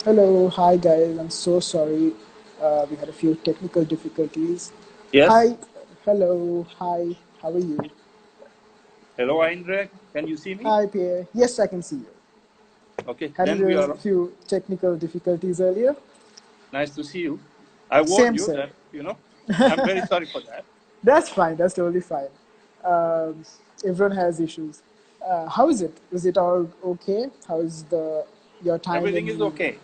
Hello, hi guys. I'm so sorry. We had a few technical difficulties. Yes. Hi, hello, hi. How are you? Hello, Indrek. Can you see me? Hi, Pierre. Yes, I can see you. Okay. Had Then we a are few technical difficulties earlier. nice to see you. I warned Same, you same. that, I'm very sorry for that. That's fine. That's totally fine. Um, Everyone has issues. How is it? Is it all okay? How is the your time Everything is in? okay.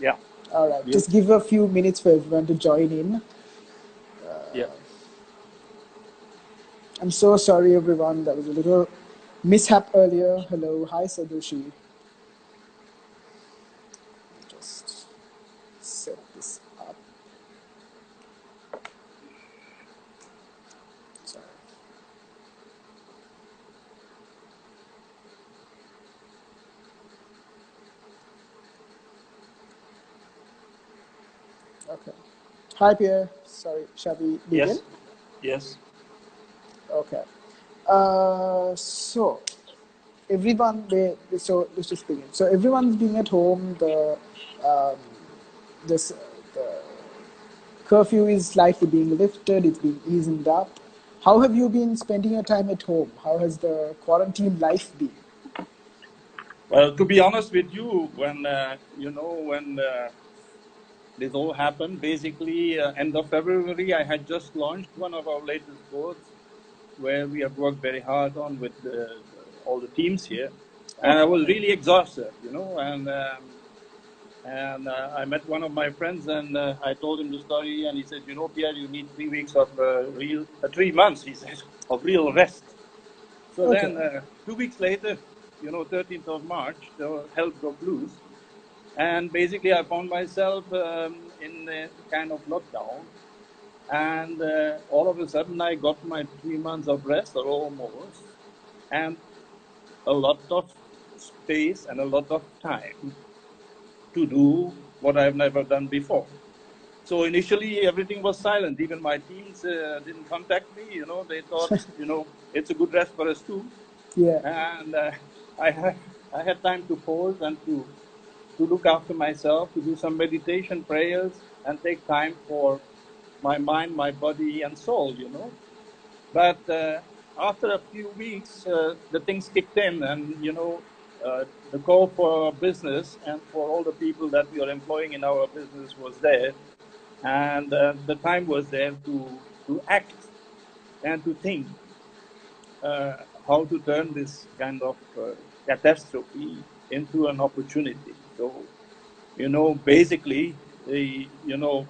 Yeah. All right. You, Just give a few minutes for everyone to join in. yeah. I'm so sorry, everyone. There was a little mishap earlier. Hello, hi, Sadoshi. Just set this up. Sorry. Okay. Hi, Pierre. Sorry, shall we begin? Yes. Yes. Okay. So everyone, so let's just begin. So everyone's being at home. Um, this the curfew is slightly being lifted. It's being eased up. How have you been spending your time at home? How has the quarantine life been? Well, to be honest with you, when this all happened, basically, end of February, I had just launched one of our latest boards where we have worked very hard on with all the teams here. And I Okay. was really exhausted, and I met one of my friends, and I told him the story, and he said, Pierre, you need 3 weeks of 3 months, he said, of real rest. So Okay. then 2 weeks later, 13th of March, the hell broke loose. And basically, I found myself in a kind of lockdown. And all of a sudden, I got my 3 months of rest, or almost, and a lot of space and a lot of time to do what I've never done before. So initially, everything was silent. Even my teams didn't contact me. They thought, it's a good rest for us too. Yeah. And I had I had time to pause and to look after myself, to do some meditation, prayers, and take time for my mind, my body, and soul. But after a few weeks, the things kicked in, and the call for business and for all the people that we are employing in our business was there, and the time was there to act and to think uh, how to turn this kind of catastrophe into an opportunity. So, basically, in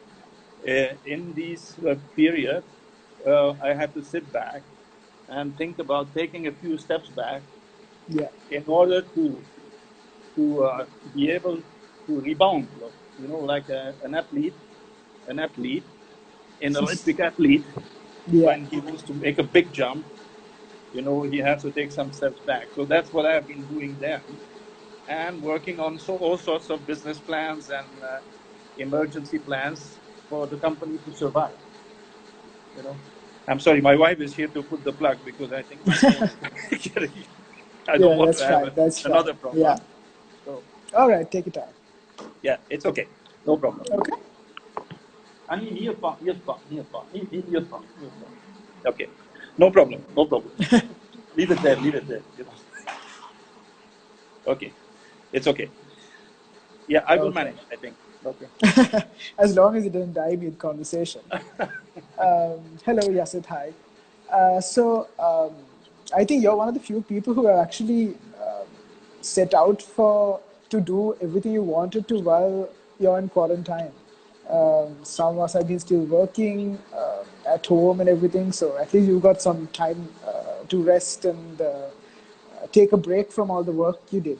this period, I had to sit back and think about taking a few steps back Yeah. in order to be able to rebound. Like an athlete, an Olympic athlete, Yeah. when he wants to make a big jump, he has to take some steps back. So that's what I have been doing then, and working on all sorts of business plans and emergency plans for the company to survive. You know, I'm sorry, my wife is here to put the plug because I think my phone is getting. I don't Yeah. want to That's have fine. That's fine. another Yeah. problem. So All right. Take your time. yeah, it's okay, no problem. Okay. Okay, no problem, no problem. Leave it there, leave it there. Okay, it's okay. Yeah, I will Okay. manage, I think. Okay. As long as it doesn't die mid conversation. Hello, Yasid. Hi. I think you're one of the few people who have actually set out for to do everything you wanted to while you're in quarantine. Some of us have been still working at home and everything, so at least you got some time to rest and take a break from all the work you did.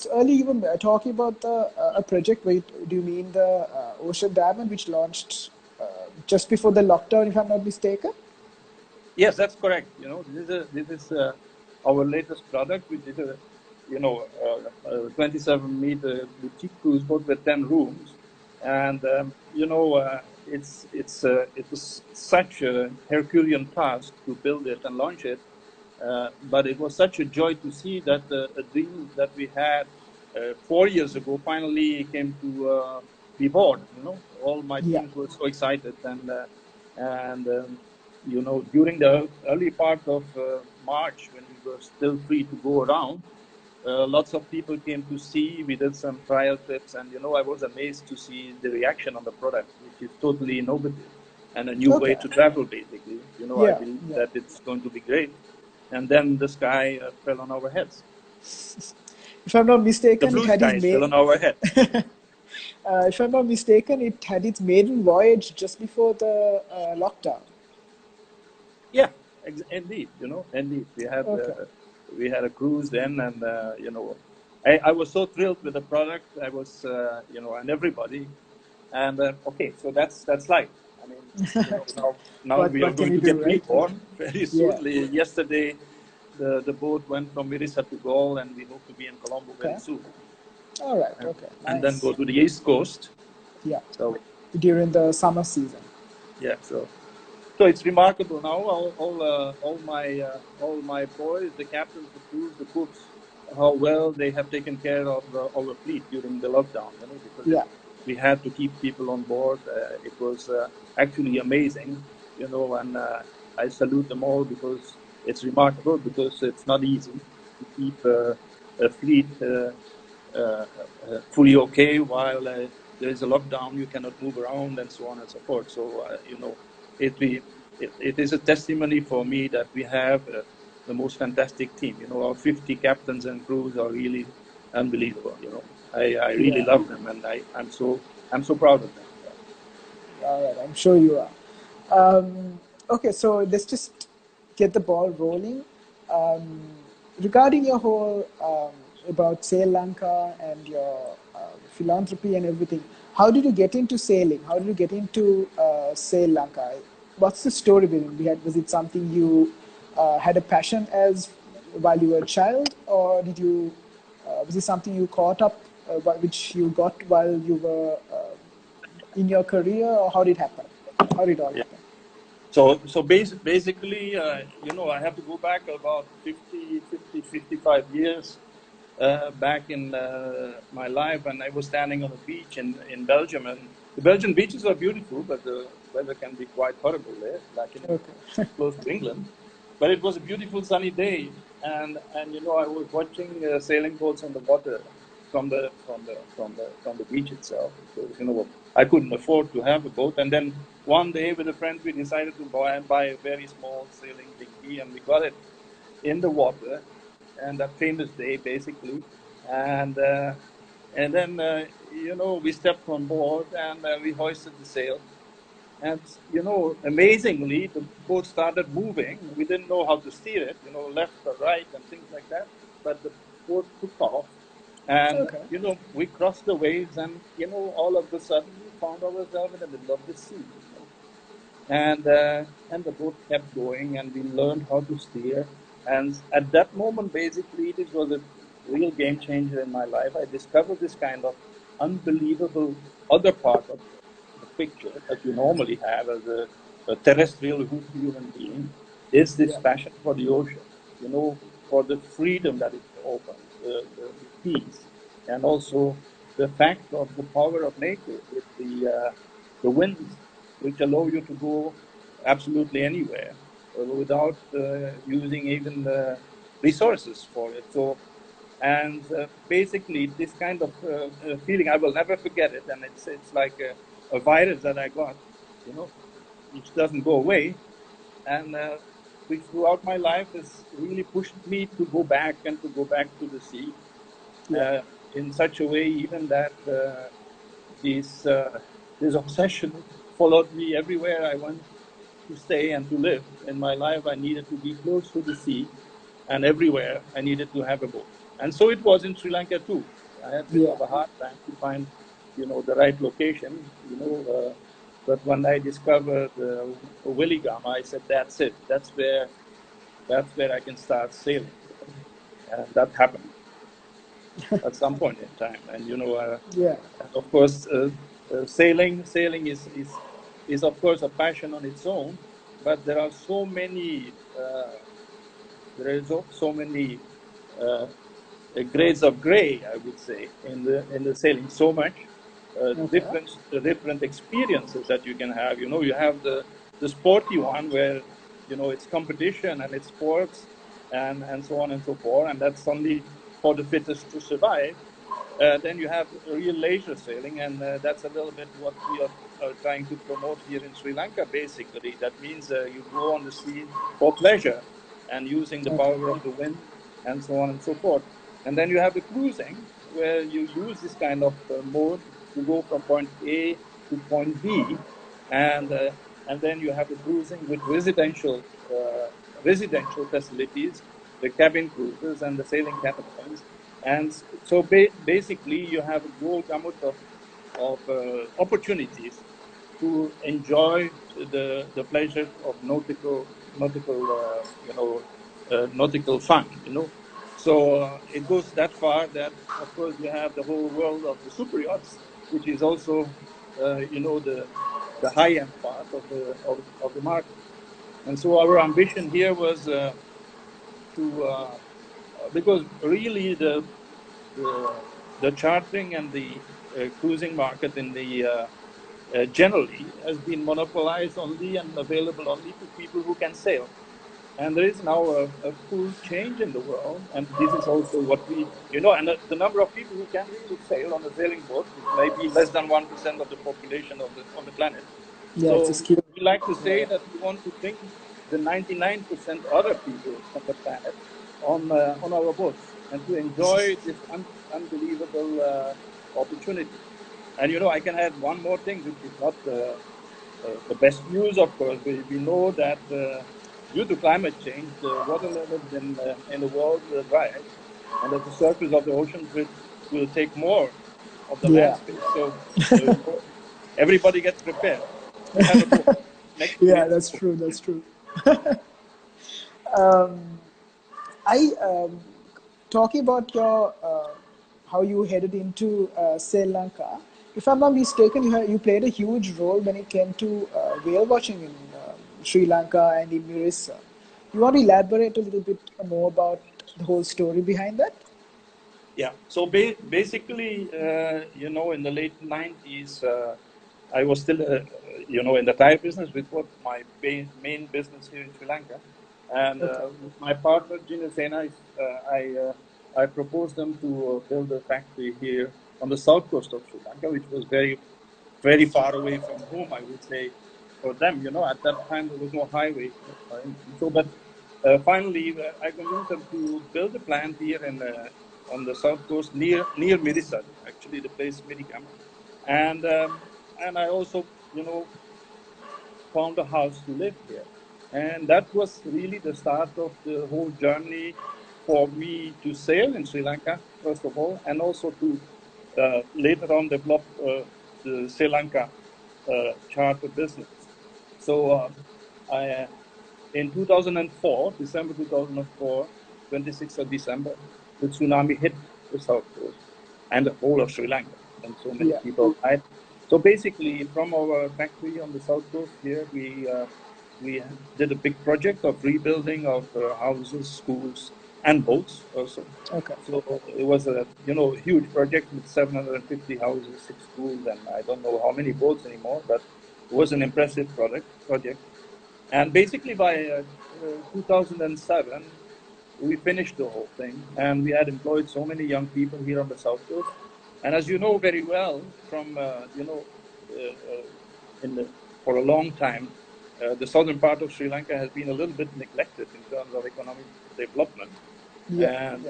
So earlier you were talking about a project. Wait, do you mean the Ocean Diamond, which launched just before the lockdown, if I'm not mistaken? Yes, that's correct. This is our latest product, which is a 27-meter boutique cruise boat with 10 rooms, and it was such a Herculean task to build it and launch it, but it was such a joy to see that a dream that we had 4 years ago, finally came to be board. All my Yeah. teams were so excited, and during the early part of March, when we were still free to go around, lots of people came to see. We did some trial trips, and I was amazed to see the reaction on the product, which is totally innovative and a new way Okay. to travel. Basically, I Yeah. believe Yeah. that it's going to be great. And then the sky fell on our heads. If I'm not The mistaken, it blue had its skies fell on our head. if I'm not mistaken, it had its maiden voyage just before the lockdown. Yeah, indeed. Indeed, Okay. we had a cruise then, and I was so thrilled with the product. I was, and everybody, and okay, so that's life. I mean, now we are What can going you to do, get right? reborn very Yeah. soon. Yesterday, the boat went from Mirisa to Gaul, and we hope to be in Colombo very Okay. soon, All right. and, Okay. and then go Nice. to the East Coast. Yeah. So During the summer season. yeah, so it's remarkable now. All my boys, the captains, the crews, the cooks, how well they have taken care of our fleet during the lockdown. Because Yeah. we had to keep people on board. It was actually amazing. And I salute them all because it's remarkable, because it's not easy to keep a fleet fully okay while there is a lockdown. You cannot move around and so on and so forth. So it, we, it is a testimony for me that we have the most fantastic team. Our 50 captains and crews are really unbelievable. I really Yeah. love them, and I'm so proud of them. All right. I'm sure you are. Okay. So let's just get the ball rolling. Um, Regarding your whole about Sail Lanka and your philanthropy and everything, how did you get into sailing? How did you get into Sail Lanka? What's the story behind? Was it something you had a passion as while you were a child, or did you was it something you caught up, which you got while you were in your career, or how did it happen? How did it all Yeah. happen? So basically, I have to go back about 55 years back in my life, and I was standing on a beach in Belgium. And the Belgian beaches are beautiful, but the weather can be quite horrible there, like in Okay. close to England. But it was a beautiful sunny day, and I was watching sailing boats on the water from the beach itself, because I couldn't afford to have a boat. And then one day with a friend we decided to buy a very small sailing dinghy, and we got it in the water, and that famous day basically, and then we stepped on board, and we hoisted the sail, and amazingly the boat started moving. We didn't know how to steer it, left or right and things like that, but the boat took off, and Okay. we crossed the waves, and all of a sudden we found ourselves in the middle of the sea. And the boat kept going, and we learned how to steer. And at that moment, basically, this was a real game changer in my life. I discovered this kind of unbelievable other part of the picture that you normally have as a terrestrial human being, is this Yeah. passion for the ocean, for the freedom that it opens, the peace, and also the fact of the power of nature with the winds, which allow you to go absolutely anywhere without using even the resources for it. So, and basically, this kind of feeling, I will never forget it. And it's like a virus that I got, you know, which doesn't go away, and which throughout my life has really pushed me to go back and to go back to the sea, Yeah. uh, in such a way even that this this obsession followed me everywhere I went to stay and to live. In my life, I needed to be close to the sea, and everywhere I needed to have a boat. And so it was in Sri Lanka too. I had a bit Yeah. of a hard time to find, the right location, but when I discovered Willigama, I said, "That's it. That's where I can start sailing." And that happened at some point in time. And Yeah. and of course, sailing is of course a passion on its own, but there are so many uh, so many uh, grades of gray, I would say, in the sailing. So much Okay. different experiences that you can have. You know, you have the sporty one where it's competition and it's sports and so on and so forth, and that's only for the fittest to survive. Then you have real leisure sailing, and that's a little bit what we are trying to promote here in Sri Lanka, basically. That means you go on the sea for pleasure and using the Okay. power of the wind and so on and so forth. And then you have the cruising, where you use this kind of mode to go from point A to point B, and uh, and then you have the cruising with residential facilities, the cabin cruises and the sailing catamarans. And so basically, you have a whole gamut of opportunities to enjoy the pleasures of nautical fun. So it goes that far that, of course, you have the whole world of the super yachts, which is also, the high end part of the market. And so our ambition here was to because really the the chartering and the cruising market in the generally has been monopolized only and available only to people who can sail. And there is now a full change in the world, and this is also what and the number of people who can really sail on a sailing boat is maybe less than 1% of the population of the planet. Yeah, it's a So skill. we like to say Yeah. that we want to bring the 99% other people on the planet on our boats and to enjoy this unbelievable opportunity. And I can add one more thing, which is not the best news, of course. We know that due to climate change, the water levels in the world will rise, and that the surface of the oceans will take more of the land Yeah. space. So everybody gets prepared to have a boat next to Yeah, its that's boat. true. That's true. I talking about your how you headed into Sail Lanka. If I'm not mistaken, you played a huge role when it came to whale watching in Sri Lanka and in Mirissa. You want to elaborate a little bit more about the whole story behind that? Yeah. So basically, in the late 90s, I was still, in the tire business, which was my main business here in Sri Lanka. And Okay. with my partner, Gina Sena, I proposed them to build a factory here on the south coast of Sri Lanka, which was very, very far away from home, I would say, for them. At that time, there was no highway. But finally, I convinced them to build a plant here on the south coast near Mirisad, actually the place Mirikam, and I also found a house to live here, and that was really the start of the whole journey for me to sail in Sri Lanka first of all, and also to later on develop the Sri Lanka charter business. So I in 2004, December 2004, 26th of December, the tsunami hit the south coast and the whole of Sri Lanka, and so many Yeah. people died. So basically, from our factory on the south coast here, we did a big project of rebuilding of houses, schools, and boats also. Okay. So it was a huge project with 750 houses, 6 schools, and I don't know how many boats anymore, but it was an impressive project. And basically, by 2007, we finished the whole thing, and we had employed so many young people here on the south coast. And as you know very well, from in the for a long time, the southern part of Sri Lanka has been a little bit neglected in terms of economic development, Yeah. and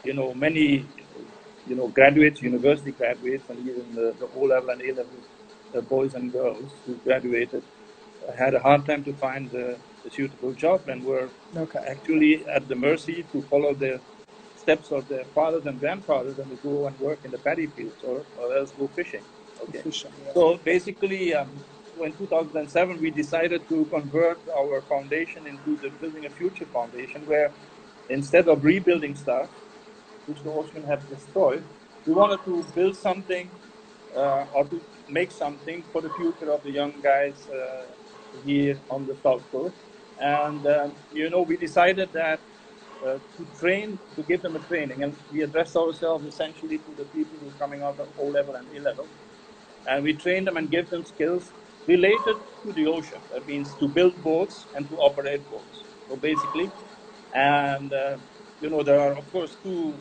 Yeah. many graduates, university graduates, and even the O level and A level boys and girls who graduated had a hard time to find a suitable job and were Okay. actually at the mercy to follow the steps of their fathers and grandfathers and to go and work in the paddy fields or else go fishing. Okay. Efficient. Yeah. So basically, in 2007, we decided to convert our foundation into the Building a Future Foundation, where instead of rebuilding stuff, which the ocean had destroyed, we wanted to build something or to make something for the future of the young guys here on the South Coast. And, we decided that to train, to give them a training. And we address ourselves essentially to the people who are coming out of O-level and A-level. And we train them and give them skills related to the ocean. That means to build boats and to operate boats. So basically, and you know, there are of course two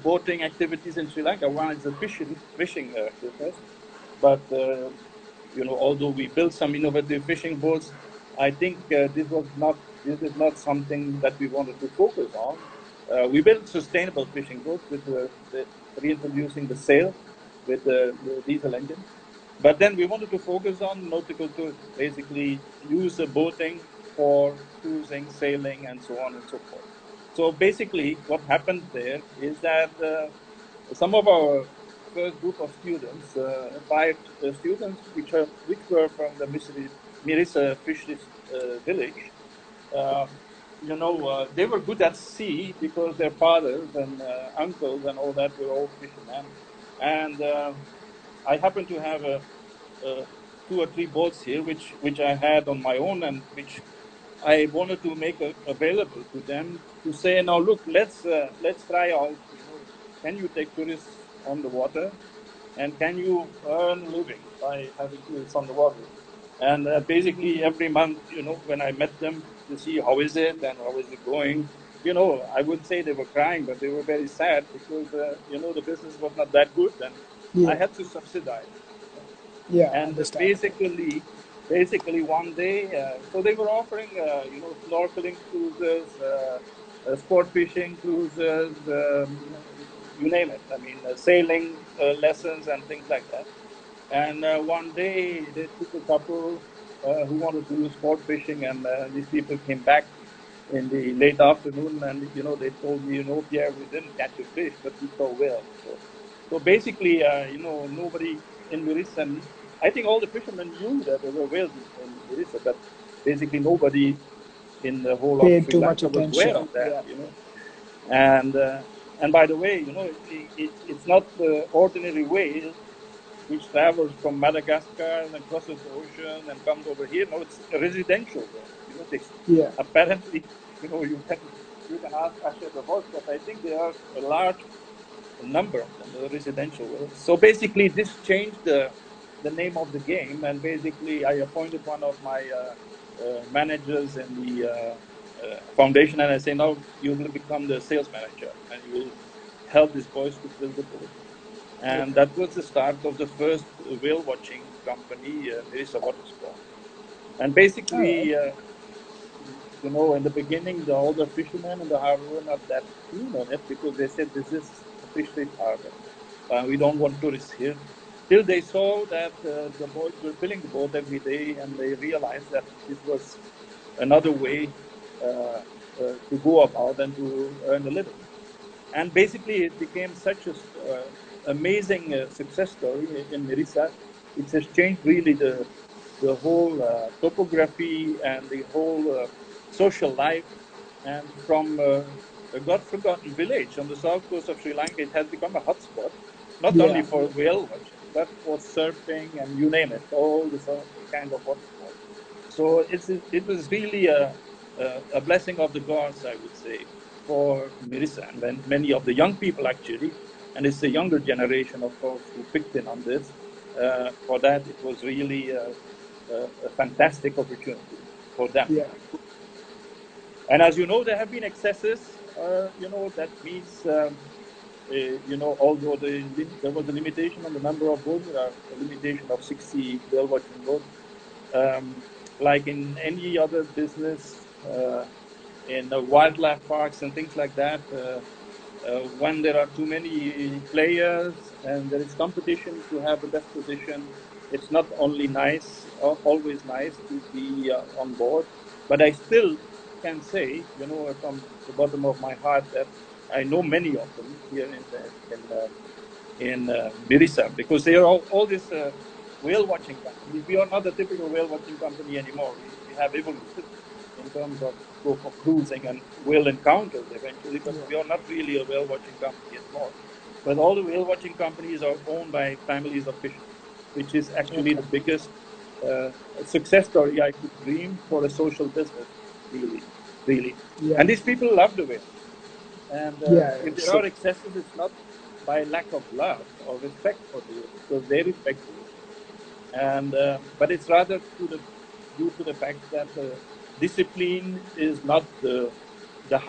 boating activities in Sri Lanka. One is the fishing business, but you know, although we built some innovative fishing boats, I think this is not something that we wanted to focus on. We built sustainable fishing boats with reintroducing the sail with the diesel engine. But then we wanted to focus on nautical tourism, basically use the boating for cruising, sailing, and so on and so forth. So basically, what happened there is that some of our first group of students, five students, which were from the Mirisa fisheries village, uh, you know, they were good at sea because their fathers and uncles and all that were all fishermen. And I happen to have two or three boats here, which I had on my own and which I wanted to make available to them to say, now look, let's try out. You know, can you take tourists on the water, and can you earn a living by having tourists on the water? And basically, every month, you know, when I met them to see how is it and how is it going, you know, I wouldn't say they were crying, but they were very sad because you know, the business was not that good, and I Yeah. had to subsidize. Yeah. And Understandable. basically one day, so they were offering, you know, snorkeling cruises, sport fishing cruises, you name it. I mean, sailing lessons and things like that. And one day they took a couple who wanted to do sport fishing, and these people came back in the late afternoon, and you know, they told me, you know, Pierre, we didn't catch a fish, but we saw whales. So basically, you know, nobody in Mirissa, I think all the fishermen knew that there were whales in Mirissa, but basically nobody in the whole of Paid Sri too much Lanka was aware attention. of that, Yeah. you know. And by the way, you know, it's not the ordinary whale which travels from Madagascar and then crosses the ocean and comes over here. No, it's a residential whale. You know, they Yeah. apparently, you know, you can ask Asher the horse, but I think there are a large number of them, the residential whales. So basically, this changed the name of the game, and basically, I appointed one of my managers in the foundation, and I say, now you will become the sales manager, and you will help these boys to build the boat. And Okay. that was the start of the first whale watching company, Mirissa Water Sport. And All right. basically, you know, in the beginning, all the fishermen in the harbor were not that keen on it because they said this is a fisheries harbor. We don't want tourists here. Till they saw that the boys were filling the boat every day, and they realized that this was another way to go about and to earn a living. And basically, it became such a amazing success story in Mirissa. It has changed really the whole topography and the whole social life. And from a God-forgotten village on the south coast of Sri Lanka, it has become a hotspot, not only Yeah. for whale watching, but for surfing and you name it, all the kind of water sports. So it was really a blessing of the gods, I would say, for Mirissa and then many of the young people actually, and it's the younger generation, of course, who picked in on this. For that, it was really a fantastic opportunity for them. Yeah. And as you know, there have been excesses. You know, that means, you know, although there was a limitation on the number of boats, there are a limitation of 60 whale watching boats. Um, like in any other business, in wildlife parks and things like that, when there are too many players and there is competition to have the best position, it's not only nice, always nice to be on board, but I still can say, you know, from the bottom of my heart that I know many of them here in Mirissa because they are all these whale watching companies. We are not a typical whale watching company anymore. We have evolved in terms of scope of cruising and whale encounters eventually, but we are not really a whale watching company anymore. But all the whale watching companies are owned by families of fishermen, which is actually Okay. the biggest success story I could dream for a social business, really. really. Yeah. And these people love the whales. And Yeah. if there So are excesses, it's not by lack of love or respect for the whales, because they respect the whales. And but it's rather due to the fact that discipline is not the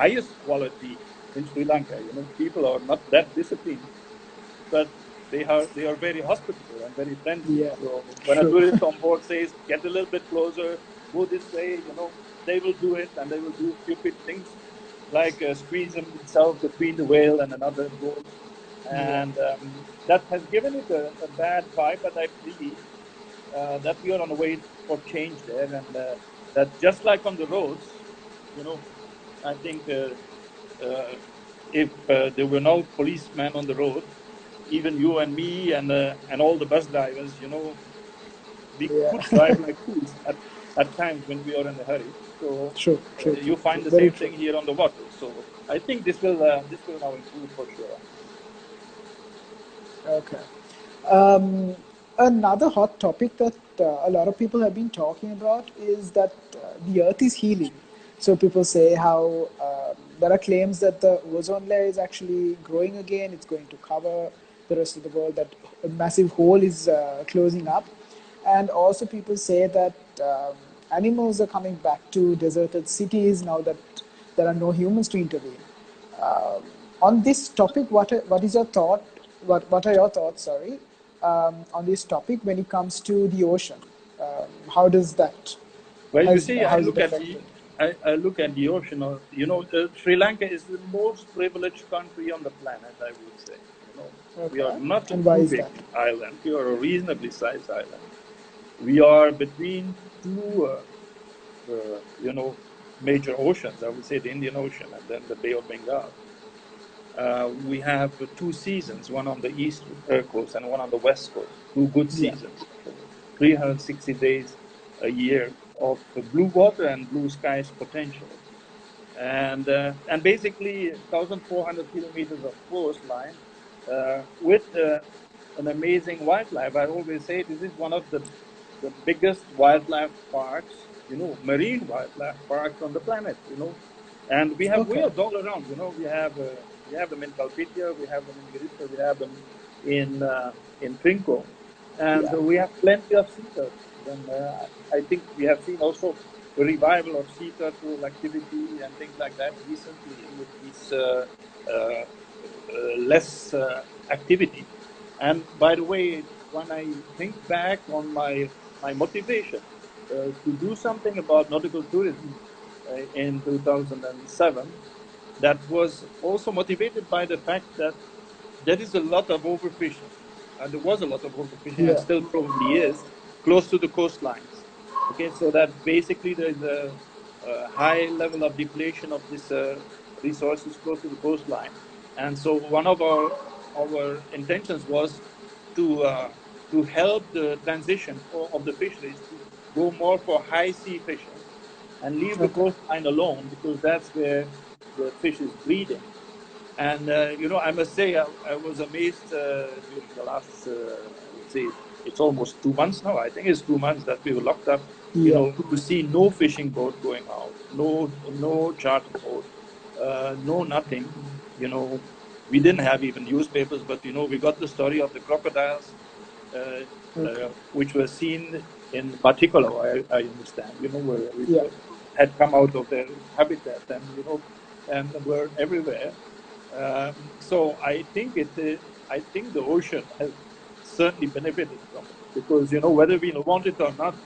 highest quality in Sri Lanka. You know, people are not that disciplined, but they are very hospitable and very friendly. yeah. So when a True. tourist on board says, "Get a little bit closer, go this way," you know, they will do it, and they will do stupid things like squeeze themselves between the whale and another boat, Yeah. and that has given it a bad vibe. But I believe that we are on the way for change there, and that just like on the roads, you know, I think if there were no policemen on the road, even you and me and all the bus drivers, you know, we Yeah. could drive like fools at times when we are in a hurry. So True. True. True. you True. find the Very same true. thing here on the water. So I think this will now improve for sure. Okay. Another hot topic that a lot of people have been talking about is that the Earth is healing. So people say how there are claims that the ozone layer is actually growing again. It's going to cover the rest of the world. That a massive hole is closing up, and also people say that animals are coming back to deserted cities now that there are no humans to intervene. Um, on this topic, what is your thought? What are your thoughts? Sorry, on this topic when it comes to the ocean. How does that Well, you see, how is it affected? I look at the ocean. You know, Sri Lanka is the most privileged country on the planet, I would say. You know, we are Okay, not a and why too is big that? island. We are a reasonably sized island. We are between two, you know, major oceans. I would say the Indian Ocean and then the Bay of Bengal. We have two seasons, one on the east coast and one on the west coast. Two good Yeah. seasons, 360 days a year of blue water and blue skies potential, and basically 1,400 kilometers of coastline with an amazing wildlife. I always say this is one of the biggest wildlife parks, you know, marine wildlife parks on the planet, you know, and we have Okay. whales all around. You know, we have them in Kalpitia, we have them in Girita, we have them in Trinco, and Yeah. we have plenty of sea turtles. And I think we have seen also a revival of sea turtle activity and things like that recently with this less activity. And by the way, when I think back on my motivation to do something about nautical tourism in 2007, that was also motivated by the fact that there is a lot of overfishing. And there was a lot of overfishing and Yeah. still probably is close to the coastlines. Okay, so that basically there is a high level of depletion of these resources close to the coastline. And so one of our intentions was to help the transition of the fisheries to go more for high sea fishing and leave the Okay. coastline alone, because that's where the fish is breeding. And you know, I must say, I was amazed during the last, I would say, it's almost 2 months now. I think it's 2 months that we were locked up. You Yeah. know, to see no fishing boat going out, no charter boat, no nothing. You know, we didn't have even newspapers, but you know, we got the story of the crocodiles, Okay. which were seen in particular. I understand. You know, which Yeah. had come out of their habitat, and you know, and were everywhere. So I think the ocean has certainly benefited from it, because you know, whether we want it or not,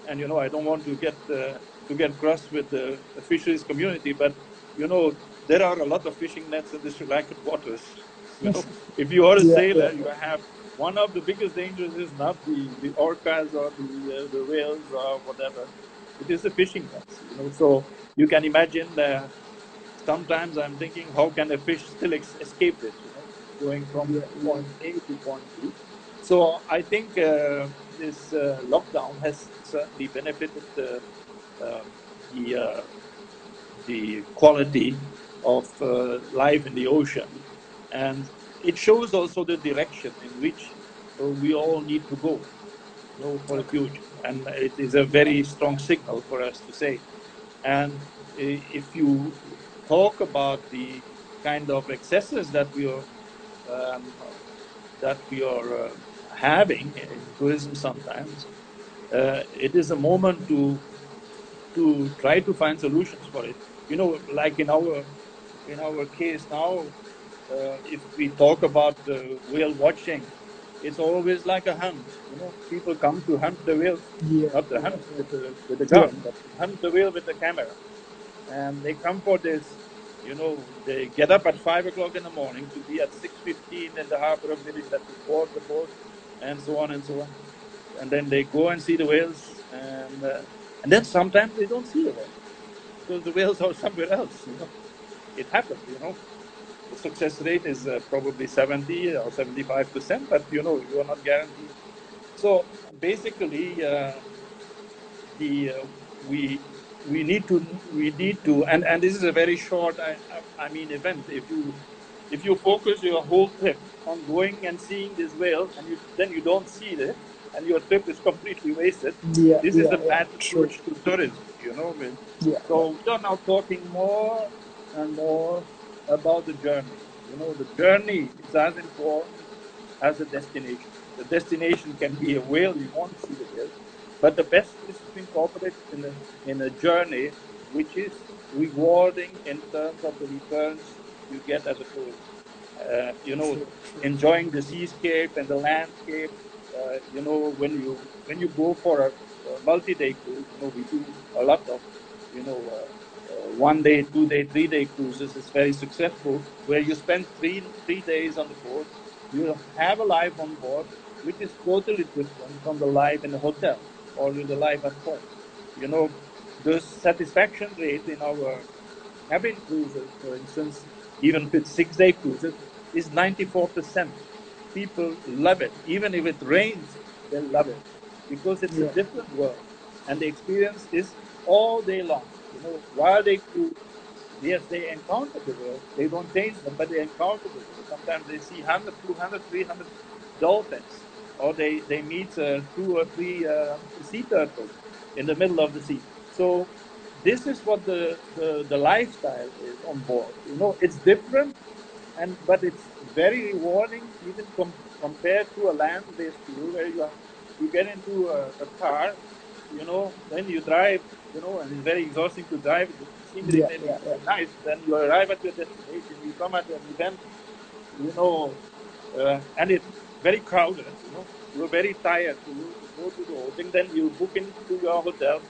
and you know, I don't want to get cross with the fisheries community, but you know, there are a lot of fishing nets in the Sri Lankan waters. You know, if you are a Yeah. Yeah. sailor, you have one of the biggest dangers is not the orcas or the whales or whatever. It is the fishing nets. You know, so you can imagine sometimes I'm thinking, how can a fish still escape this? You know, going from Yeah. point A to point B. So I think this lockdown has certainly benefited um, the the quality of life in the ocean, and it shows also the direction in which we all need to go, you know, for the Okay. future. And it is a Yeah. very strong signal for us to say. And if you talk about the kind of excesses um, that we are having in tourism sometimes, it is a moment to try to find solutions for it. You know, like in our case now, if we talk about whale watching, it's always like a hunt. You know, people come to hunt the whales, Yeah, not to yeah, hunt yeah, with a yeah, gun, but to hunt the whale with the camera. And they come for this. You know, they get up at 5 o'clock in the morning to be at 6:15 in the harbor of Village to board the boat, and so on and so on. And then they go and see the whales, and then sometimes they don't see the whales because the whales are somewhere else. You know, it happens. You know, the success rate is probably 70 or 75%, but you know, you are not guaranteed. So basically, the we we need to, and this is a very short I mean event. If you focus your whole trip on going and seeing this whale, and then you don't see it, and your trip is completely wasted. yeah, This is yeah, a yeah. bad True. approach to tourism, you know. Yeah, yeah, So we are now talking more and more about the journey. You know, the journey is as important as the destination. The destination can be a whale, you want to see the whale, but the best is to incorporate in a journey which is rewarding in terms of the returns you get as a tourist. You know, true, true. enjoying the seascape and the landscape. You know, when you go for a multi-day cruise, you know, we do a lot of, you know, 1 day, 2 day, 3 day cruises. Is very successful, where you spend three days on the boat. You have a life on board, which is totally different from the life in the hotel or the life at home. You know, the satisfaction rate in our cabin cruises, for instance, even with 6 day cruises, is 94%. People love it. Even if it rains, they love it because it's a Yeah, different world. And the experience is all day long. You know, while they cruise, yes, they encounter the whales. They don't chase them, but they encounter the whales. Sometimes they see 100, 200, 300 dolphins, or they meet two or three sea turtles in the middle of the sea. So this is what the lifestyle is on board. You know, it's different, but it's very rewarding, even compared to a land-based tour where you get into a car, you know, then you drive, you know, and it's very exhausting to drive. The scenery yeah, may be yeah, yeah. nice. Then you arrive at your destination. You come at an event, you know, and it's very crowded. You know, you're very tired. So you go to the hotel, then you book into your hotel.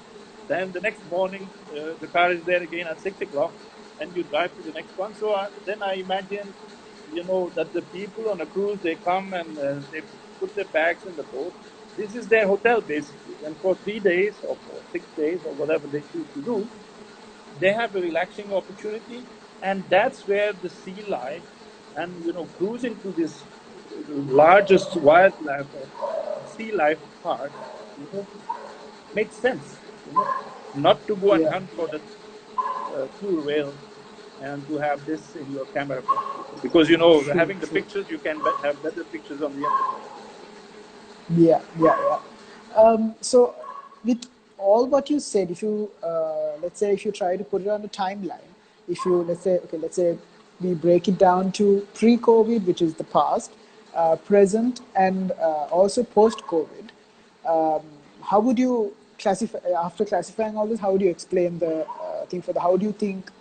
Then the next morning, the car is there again at 6 o'clock, and you drive to the next one. So then I imagine, you know, that the people on a cruise, they come and they put their bags in the boat. This is their hotel basically, and for 3 days or for 6 days or whatever they choose to do, they have a relaxing opportunity, and that's where the sea life and, you know, cruising to this largest wildlife or sea life part, you know, makes sense. You know, not to go and Yeah. hunt for the killer whale and to have this in your camera portfolio, because you know, True, having the true. pictures, you can have better pictures on the internet. Yeah, yeah, yeah. So, with all what you said, if you let's say if you try to put it on a timeline, if you let's say we break it down to pre-COVID, which is the past, present, and also post-COVID, how would you classify after classifying all this? How would you explain the thing for the? How do you think?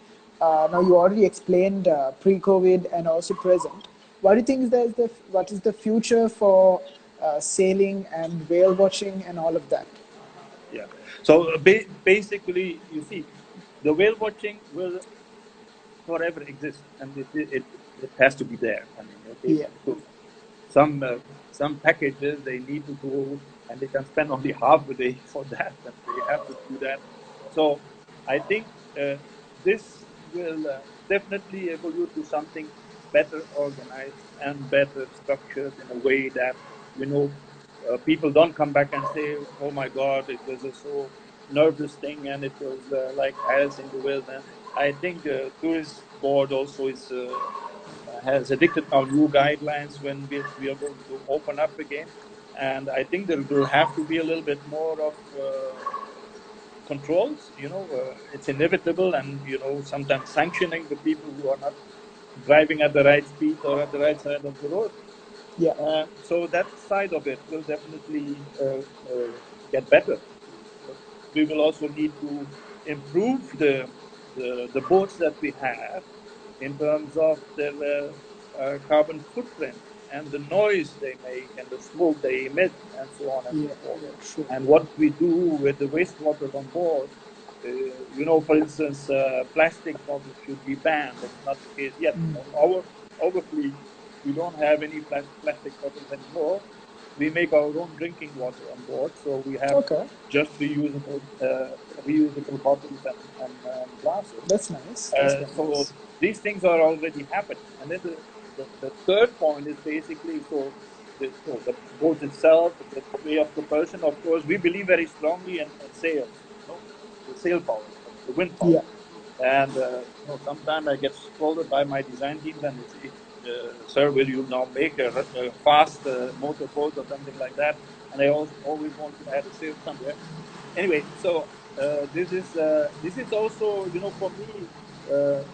Now you already explained pre-COVID and also present. What do you think is what is the future for sailing and whale watching and all of that? Yeah. So basically, you see, the whale watching will forever exist, and it has to be there. I mean, okay, Yeah, so some packages they need to go, and they can spend only half a day for that, and they have to do that. So I think this will definitely evolve to something better organized and better structured in a way that, you know, people don't come back and say, "Oh my God, it was a so nervous thing, and it was like Alice in the Wilderness." I think tourist board also is has addicted our new guidelines when we are going to open up again, and I think there will have to be a little bit more of controls. It's inevitable, and sometimes sanctioning the people who are not driving at the right speed or at the right side of the road. Yeah. So that side of it will definitely get better. But we will also need to improve the boats that we have in terms of their carbon footprint and the noise they make and the smoke they emit and so on and Yeah. so forth. Yeah. True. And what we do with the wastewater on board, for instance, plastic bottles should be banned. That's not the case yet. On our fleet, we don't have any plastic bottles anymore. We make our own drinking water on board, so we have Okay. just reusable bottles and glasses. That's nice. That's very So nice. these things are already happening. And then the third point is basically the boat itself, the way of propulsion. Of course, we believe very strongly in sails, the sail power, the wind power. Yeah. And sometimes I get scolded by my design teams and they say, "Sir, will you now make a fast motorboat or something like that?" And I always want to add a sail somewhere. Anyway, so this is also for me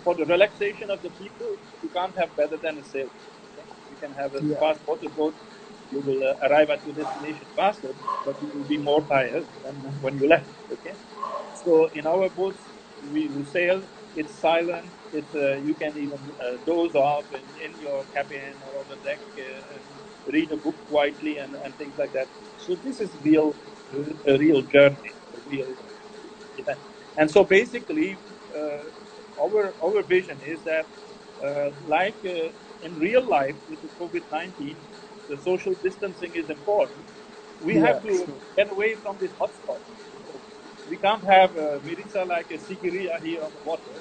for the relaxation of the people. You can't have better than a sailboat. Okay? You can have a Yeah. fast motorboat. You will arrive at your destination faster, but you will be more tired than when you left. Okay. So in our boats, we sail. It's silent. It's you can even doze off in your cabin or on the deck and read a book quietly and things like that. So this is a real journey, a real event. And so basically, our vision is that like in real life with the COVID-19, the social distancing is important. We Yeah. have to True. get away from this hotspot. We can't have Mirisa like a Sigiriya here on the water,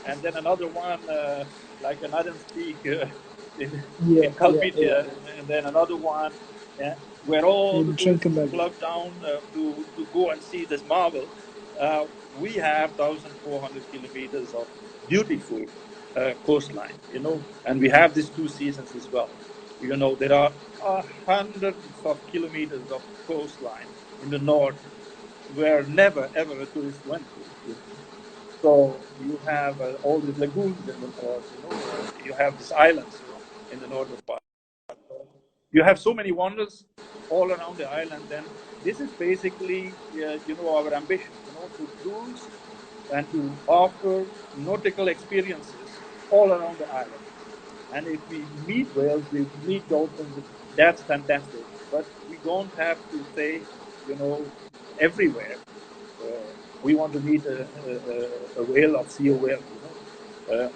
and then another one like an Adamspeak Yeah. in Yeah. Yeah. Kalpitia, and then another one, yeah, where all the In tourists Trincomalee. flock down to go and see this marvel. We have 1,400 kilometers of beautiful coastline, and we have these 2 seasons as well. There are hundreds of kilometers of coastline in the north where never ever a tourist went to. So you have all these lagoons in the north, you have these islands in the northern part. You have so many wonders all around the island. And this is basically, our ambition, to cruise and to offer nautical experiences all around the island. And if we meet whales, we meet dolphins, that's fantastic. But we don't have to stay, everywhere. We want to meet a whale or see a whale.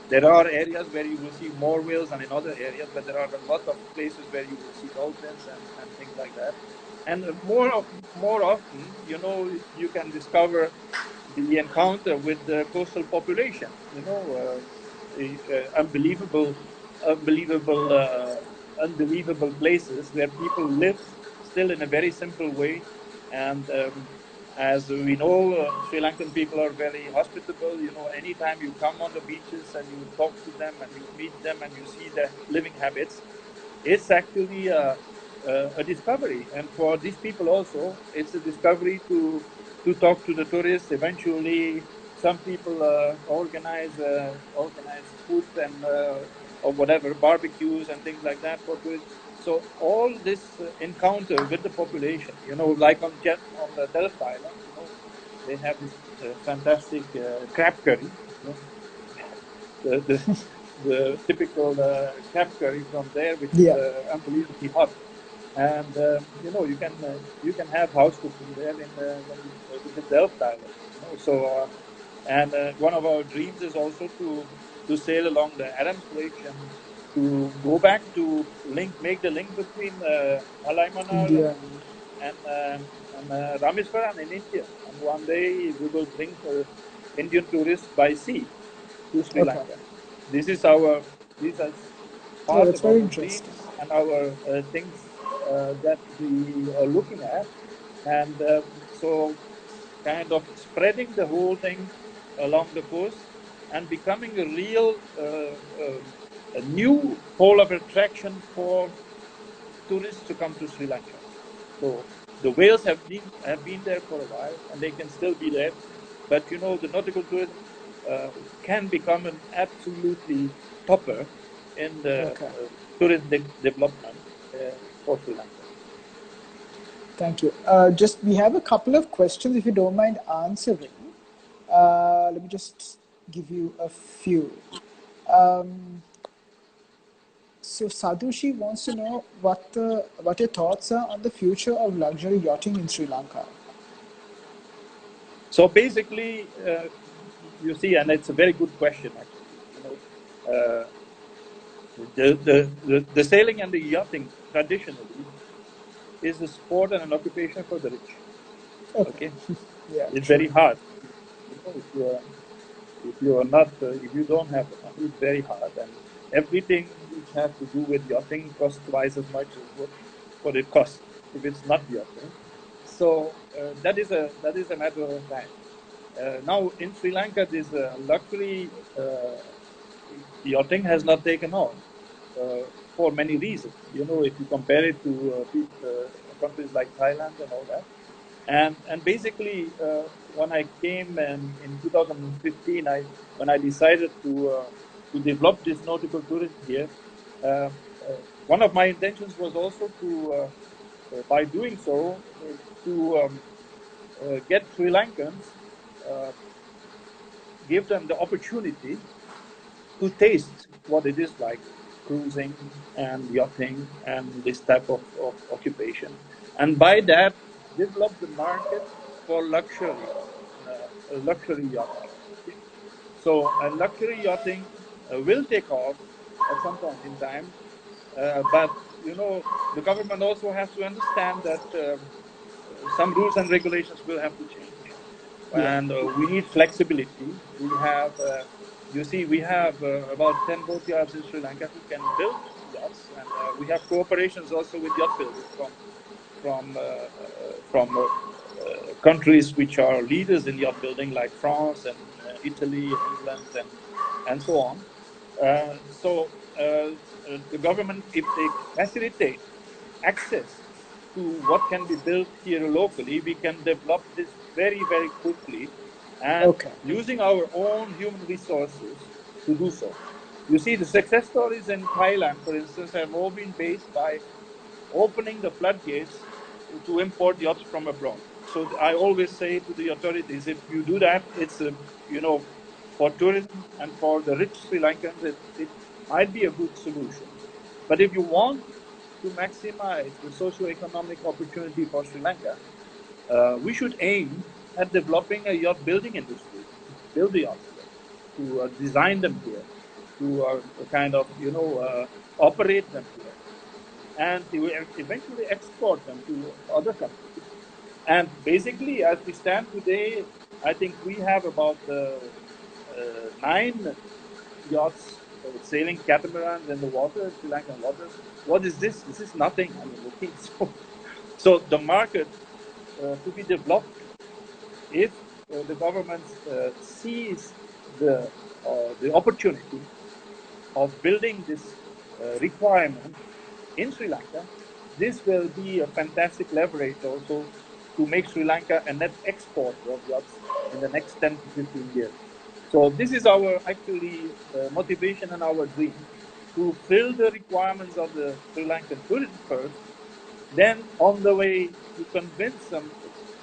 There are areas where you will see more whales than in other areas, but there are a lot of places where you will see dolphins and things like that. And more often, you can discover the encounter with the coastal population. Unbelievable, unbelievable, unbelievable places where people live still in a very simple way. And as we know, Sri Lankan people are very hospitable. Anytime you come on the beaches and you talk to them and you meet them and you see their living habits, it's actually a discovery. And for these people also, it's a discovery to talk to the tourists. Eventually, some people organize food and or whatever barbecues and things like that for tourists. So all this encounter with the population, like on the Delft Island, they have this fantastic crab curry. The the typical crab curry from there, which is Yeah. unbelievably hot. And you can have house cooking there when you visit Delft Island. And one of our dreams is also to sail along the Adams Bridge and to go back to make the link between Halaimanar India. and Rameswaram in India. And one day we will bring Indian tourists by sea to Sri Okay. Lanka. This is our this is Yeah, part that's of very our interesting. dreams and our things that we are looking at, and so kind of spreading the whole thing along the coast and becoming a real a new pole of attraction for tourists to come to Sri Lanka. So the whales have been there for a while, and they can still be there. But the nautical tourism can become an absolutely topper in the Okay. tourism development for Sri Lanka. Thank you. Just we have a couple of questions, if you don't mind answering. Let me just give you a few. So Sadhushi wants to know what your thoughts are on the future of luxury yachting in Sri Lanka. So basically, you see, and it's a very good question actually. The sailing and the yachting traditionally is a sport and an occupation for the rich. Okay. Okay, Yeah, it's true. very hard. If you don't have the money, it's very hard, and everything which has to do with yachting costs twice as much as what it costs if it's not yachting. So that is a matter of fact. Now in Sri Lanka, this luxury yachting has not taken off for many reasons. If you compare it to countries like Thailand and all that, and basically, when I came in 2015, when I decided to develop this nautical tourism here, uh, uh, one of my intentions was also by doing so, to get Sri Lankans, uh, give them the opportunity to taste what it is like cruising and yachting and this type of occupation. And by that, develop the market for luxury yachting. Okay? So luxury yachting will take off at some point in time, but the government also has to understand that some rules and regulations will have to change, Yeah. and we need flexibility. We have about 10 boatyards in Sri Lanka who can build yachts, and we have cooperations also with yacht builders from uh, countries which are leaders in yacht building, like France and Italy and England and so on. The government, if they facilitate access to what can be built here locally, we can develop this very, very quickly, and Okay. using our own human resources to do so. You see, the success stories in Thailand, for instance, have all been based by opening the floodgates to import yachts from abroad. So I always say to the authorities, if you do that, it's for tourism and for the rich Sri Lankans, it might be a good solution. But if you want to maximize the socio-economic opportunity for Sri Lanka, we should aim at developing a yacht building industry, to build the yachts here, to design them here, to kind of operate them here, and to eventually export them to other countries. And basically, as we stand today, I think we have about 9 yachts sailing catamarans in the water, Sri Lankan waters. What is this? This is nothing. I mean, okay. So the market to be developed, if the government sees the opportunity of building this requirement in Sri Lanka, this will be a fantastic leverage also to make Sri Lanka a net exporter of yachts in the next 10 to 15 years. So this is our actually motivation and our dream, to fill the requirements of the Sri Lankan tourism first, then on the way to convince some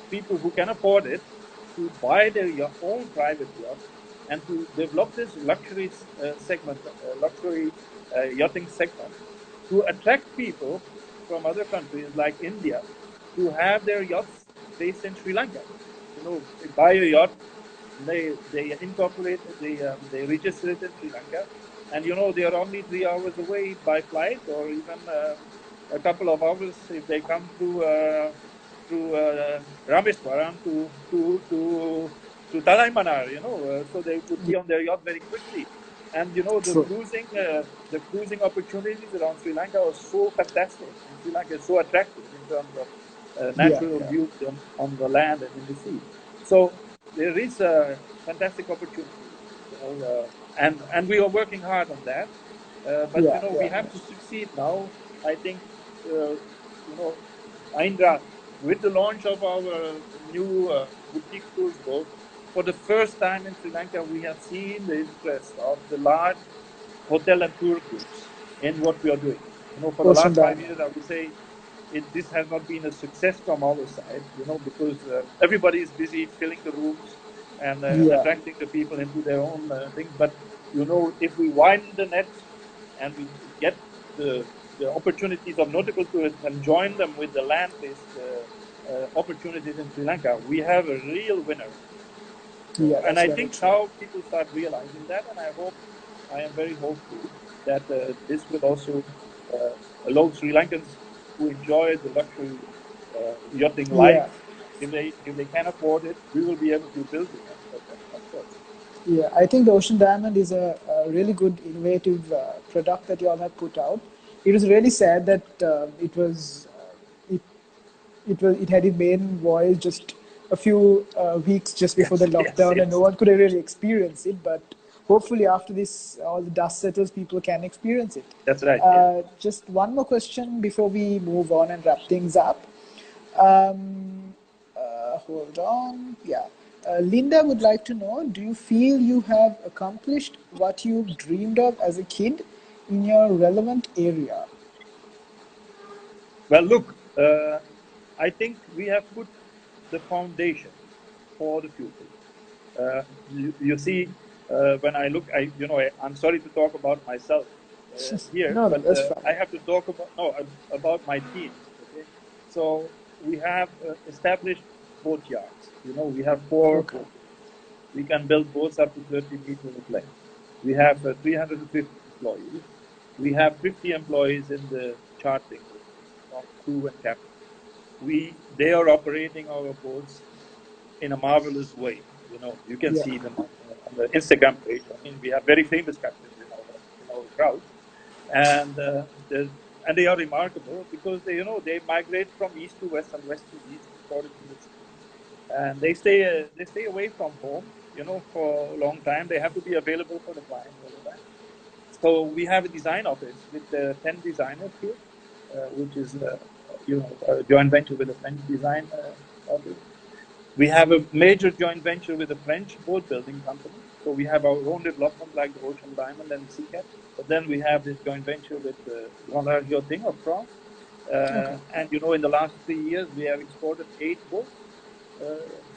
people who can afford it to buy their own private yacht and to develop this luxury yachting segment, to attract people from other countries like India to have their yachts based in Sri Lanka. They buy a yacht, they incorporate it, they register it in Sri Lanka, and they are only 3 hours away by flight, or even a couple of hours if they come through Rameswaram to Talaimanar. So they could be on their yacht very quickly. And True. the cruising opportunities around Sri Lanka are so fantastic, and Sri Lanka is so attractive in terms of Yeah. natural Yeah. beauty on the land and in the sea. So there is a fantastic opportunity, and we are working hard on that. But Yeah. we Yeah. have to succeed now. I think Indra. with the launch of our new boutique cruise boat, for the first time in Sri Lanka, we have seen the interest of the large hotel and tour groups in what we are doing. You know, for the Ocean last five Diamond. years, I would say this has not been a success from our side, you know, because everybody is busy filling the rooms and Yeah, attracting the people into their own things. But, you know, if we widen the net and we get the opportunities of nautical tourism and join them with the land-based opportunities in Sri Lanka, we have a real winner. yeah, So, and that's I very think true. now people start realizing that, and I am very hopeful that this will also allow Sri Lankans who enjoy the luxury yachting Yeah, life, if they can afford it, we will be able to build it, of course. yeah. I think the Ocean Diamond is a really good, innovative product that you all have put out. It was really sad that it had its maiden voyage just a few weeks just before the Yes, yes, lockdown, and no yes. one could really experience it. But hopefully, after this, all the dust settles, people can experience it. That's right. Yeah. Just one more question before we move on and wrap things up. Um, Hold on. Yeah. Linda would like to know, do you feel you have accomplished what you dreamed of as a kid in your relevant area? Well, look, I think we have put the foundation for the future. You see, when I look, I'm sorry to talk about myself here, No, no, but that's fine. I have to talk about no about my teams. Okay, so we have established boat yards. You know, we have four Okay. boat yards. We can build boats up to 30 meters of length. We have 350 employees. We have 50 employees in the chartering business, from crew and captain. They are operating our boats in a marvelous way. You know, you can Yeah. see them on the Instagram page. I mean, we have very famous captains in our crowd, and and they are remarkable because they migrate from east to west and west to east according to the seasons, and they stay away from home. You know, for a long time. They have to be available for the clients all the time. So we have a design office with 10 designers here, which is a joint venture with a French design office. We have a major joint venture with a French boat building company. So we have our own development like the Ocean Diamond and Sea Cat. But then we have this joint venture with Grand Large Yachting of France. Okay. And in the last 3 years, we have exported 8 boats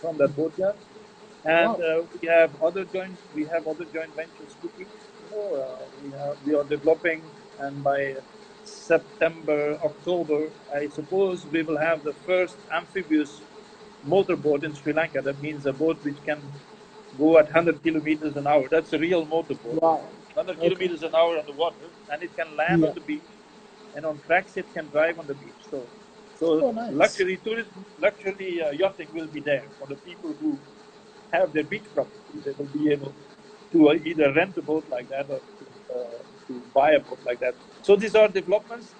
from that boatyard. And Wow. we have other joint ventures cooking. We are developing, and by September, October, I suppose we will have the first amphibious motorboat in Sri Lanka. That means a boat which can go at 100 kilometers an hour. That's a real motorboat. Wow. 100 Okay. kilometers an hour on the water, and it can land Yeah. on the beach, and on tracks it can drive on the beach. So Oh, nice. luxury tourism, luxury yachting will be there for the people who have their beach property. They will be able to either rent a boat like that or to buy a boat like that. So these are developments,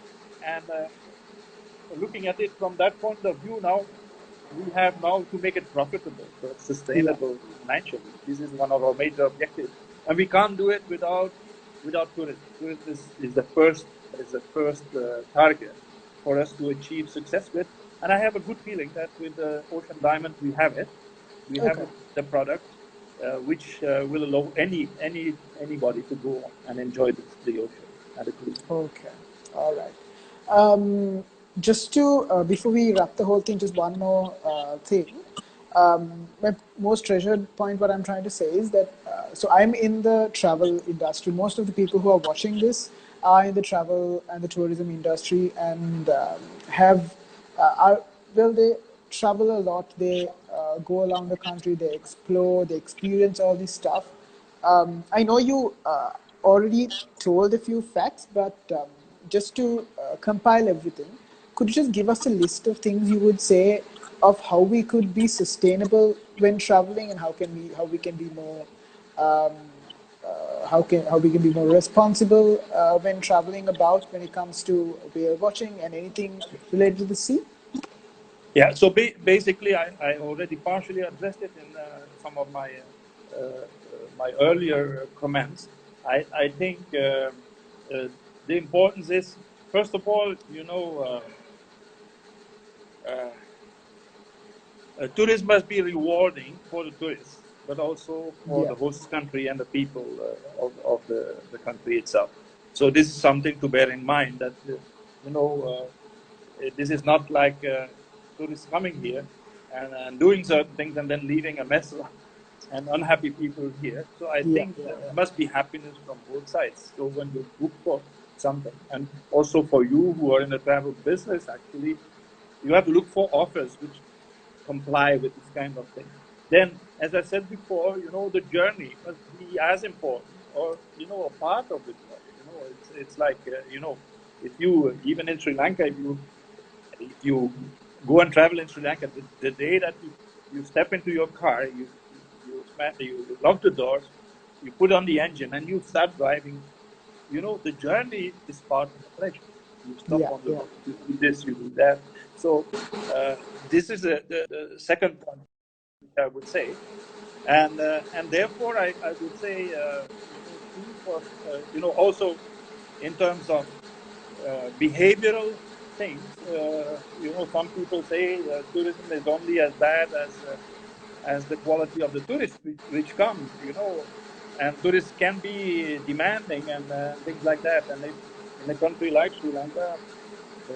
and looking at it from that point of view now, we have now to make it profitable, so it's Yeah. sustainable financially. This is one of our major objectives, and we can't do it without tourism. Tourism is the first target for us to achieve success with. And I have a good feeling that with the Ocean Diamond we have it. We have Okay. the product which will allow anybody to go and enjoy the ocean and the cruise. Okay. All right. Um, just to before we wrap the whole thing, just one more thing. My most treasured point, what I'm trying to say is that so I'm in the travel industry. Most of the people who are watching this are in the travel and the tourism industry and have are well they travel a lot. They go around the country. They explore. They experience all this stuff. I know you already told a few facts, but just to compile everything, could you just give us a list of things you would say of how we could be sustainable when traveling, and how we can be more um, how we can be more responsible when traveling about when it comes to whale watching and anything related to the sea? Yeah, so basically, I already partially addressed it in some of my earlier comments. I think the importance is, first of all, tourism must be rewarding for the tourists, but also for Yeah, the host country and the people of the country itself. So this is something to bear in mind, that you know, this is not like tourists coming here and doing certain things and then leaving a mess and unhappy people here. So I yeah, think yeah, there must be happiness from both sides. So when you book for something, and also for you who are in the travel business, actually, you have to look for offers which comply with this kind of thing. Then, as I said before, the journey must be as important, or a part of the journey. It's like if you, even in Sri Lanka, if you go and travel in Sri Lanka, the day that you step into your car, you lock the doors, you put on the engine, and you start driving. The journey is part of the pleasure. You stop yeah, on the yeah, road, you do this, you do that. So this is the second point I would say, and therefore I would say choose for also in terms of behavioral things. Some people say tourism is only as bad as the quality of the tourists which come. And tourists can be demanding and things like that. And if in a country like Sri Lanka, uh,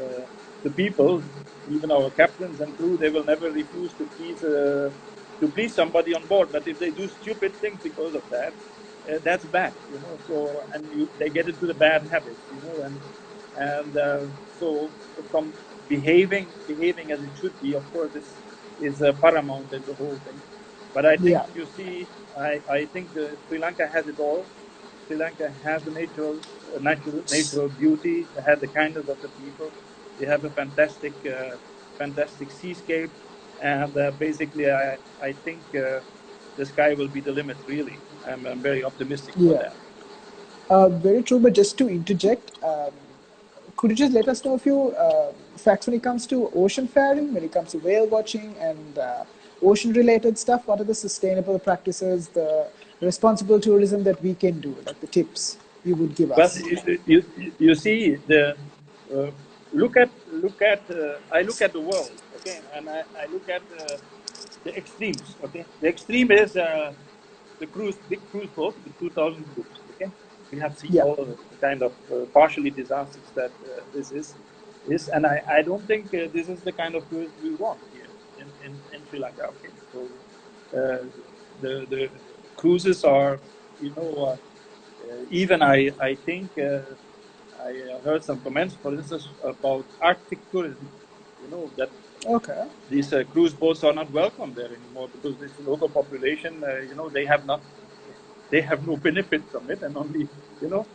the people, even our captains and crew, they will never refuse to please somebody on board. But if they do stupid things because of that, that's bad. So and they get into the bad habits. And so from behaving as it should be, of course, is paramount in the whole thing. But I think yeah, you see, I think Sri Lanka has it all. Sri Lanka has the natural beauty. They have the kindness of the people. They have a fantastic seascape, and basically, I think the sky will be the limit. Really, I'm very optimistic for yeah. that. Very true, but just to interject, could you just let us know a few facts when it comes to ocean faring, when it comes to whale watching and ocean related stuff? What are the sustainable practices, the responsible tourism that we can do, like the tips you would give Well, us? you see uh, I look at the world, okay, and I look at the extremes, okay. The extreme is the big cruise boat with 2,000 groups, okay. We have seen Yeah, all of the kind of partially disasters that this is, and I don't think this is the kind of tourism we want here in Sri Lanka, okay. So uh, the cruises are, you know. Even I think I heard some comments, for instance, about Arctic tourism. That okay. these cruise boats are not welcome there anymore because this local population, they have no benefit from it, and only you know,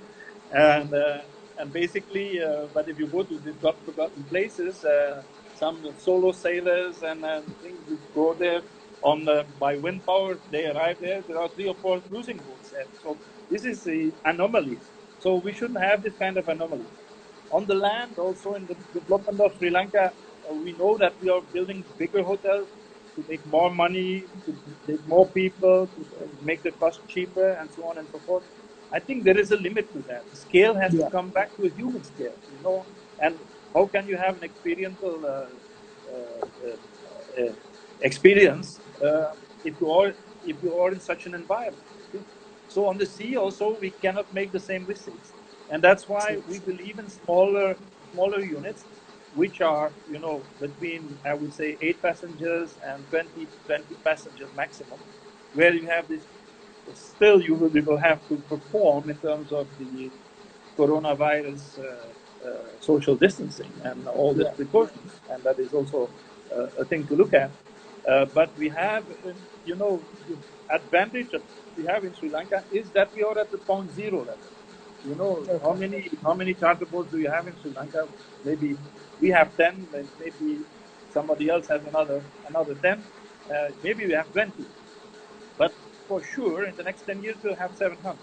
and basically, but if you go to these God-forgotten places, some solo sailors and things which go there on by wind power, they arrive there. There are 3 or 4 cruising boats there. So this is the anomalies. So we shouldn't have this kind of anomalies. On the land, also in the development of Sri Lanka, we know that we are building bigger hotels to make more money, to take more people, to make the cost cheaper, and so on and so forth. I think there is a limit to that. The scale has to Yeah, come back to a human scale, And how can you have an experiential experience if you are in such an environment? Okay? So on the sea also we cannot make the same mistakes, and that's why true, we true. believe in smaller units, which are between, I would say, 8 passengers and 20 passengers maximum, where you have this. Still, you will have to perform in terms of the coronavirus social distancing and all the Yeah, precautions, and that is also a thing to look at. But we have, the advantage that we have in Sri Lanka is that we are at the point zero level. How okay. many charter boats do you have in Sri Lanka? Maybe we have 10, maybe somebody else has another 10, maybe we have 20. But for sure, in the next 10 years, we'll have 700.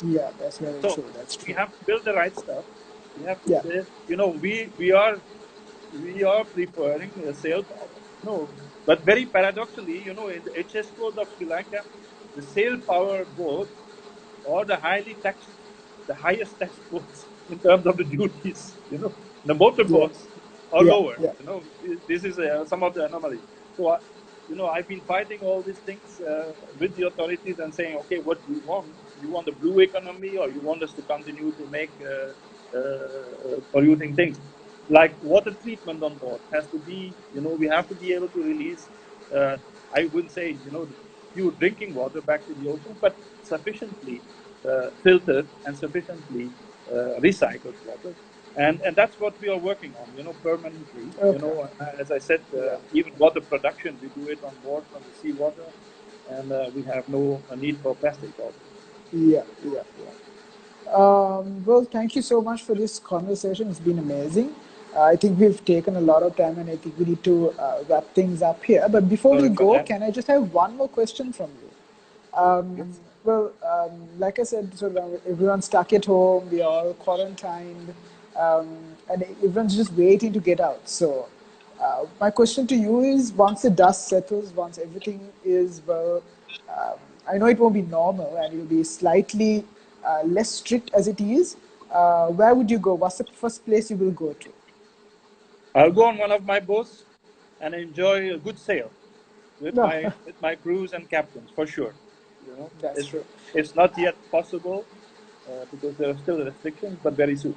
Yeah, that's very So true. That's we true. have to build the right stuff. We have to Yeah, build, we are preferring sail power. But very paradoxically, in the HS code of Sri Lanka, the sail power boats are the highest taxed boats in terms of the duties. The motor yeah, boats. or Yeah, lower. yeah. You know, this is some of the anomalies. So, you know, I've been fighting all these things with the authorities and saying, okay, what do you want? You want the blue economy, or you want us to continue to make polluting things? Like water treatment on board has to be, you know, we have to be able to release, I wouldn't say, you know, pure drinking water back to the ocean, but sufficiently filtered and sufficiently recycled water. And that's what we are working on, you know, permanently. You Okay. know, as I said, Yeah. even water production, we do it on board from the seawater, and we have no need for plastic also. Yeah, yeah, yeah. Well, thank you so much for this conversation. It's been amazing. I think we've taken a lot of time, and I think we need to wrap things up here. But before we Sorry for go, that. can I just have one more question from you? Yes. Well, like I said, sort of everyone's stuck at home. We are all quarantined, and everyone's just waiting to get out. So, my question to you is: once the dust settles, once everything is well, um, I know it won't be normal, and it'll be slightly less strict as it is. Where would you go? What's the first place you will go to? I'll go on one of my boats and enjoy a good sail No, with my crews and captains for sure. You know, that's true. it's not yet possible because there are still restrictions, but very soon.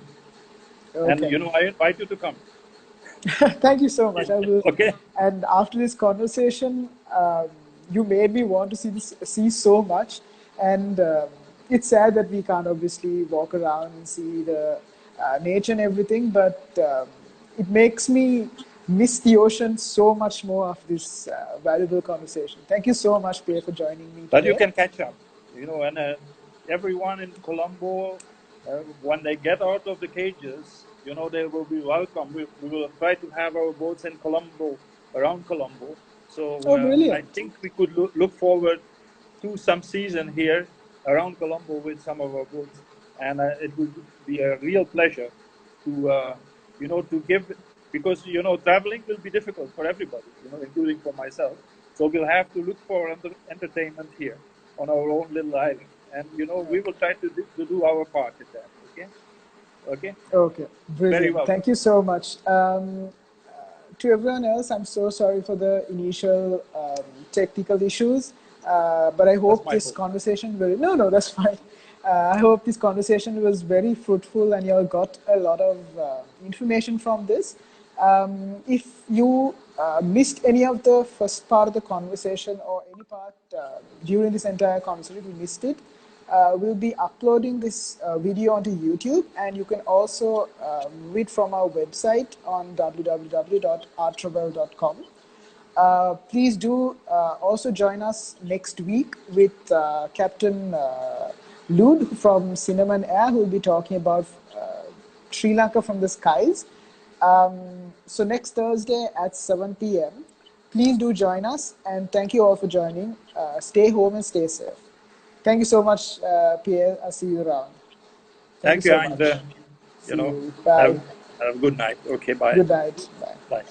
And Okay. you know, I invite you to come. Thank you so much. I will. Okay. And after this conversation, you made me want to see so much. And it's sad that we can't obviously walk around and see the nature and everything, but it makes me miss the ocean so much more after this valuable conversation. Thank you so much, Pierre, for joining me But you today. can catch up, you know, and everyone in Colombo, when they get out of the cages, you know, they will be welcome. We will try to have our boats in Colombo, around Colombo. So Oh, I brilliant. think we could look forward to some season here around Colombo with some of our boats. And it would be a real pleasure to, you know, to give, because, you know, traveling will be difficult for everybody, you know, including for myself. So we'll have to look for entertainment here on our own little island. And, you know, we will try to do our part in that. Okay? Okay? Okay, Very brilliant. welcome. Thank you so much. To everyone else, I'm so sorry for the initial technical issues, but I That's hope my this fault. conversation will. No, no, that's fine. I hope this conversation was very fruitful and you all got a lot of information from this. If you missed any of the first part of the conversation or any part during this entire conversation, you missed it, we'll be uploading this video onto YouTube, and you can also read from our website on www.artravel.com. Please do also join us next week with Captain Lud from Cinnamon Air, who will be talking about Sri Lanka from the skies. So next Thursday at 7 p.m. Please do join us, and thank you all for joining. Stay home and stay safe. Thank you so much, Pierre. I'll see you around. Thank you Thank you, so Heinz. much. You See know, you. Bye. have a good night. Okay, bye. Good night. Bye. Bye.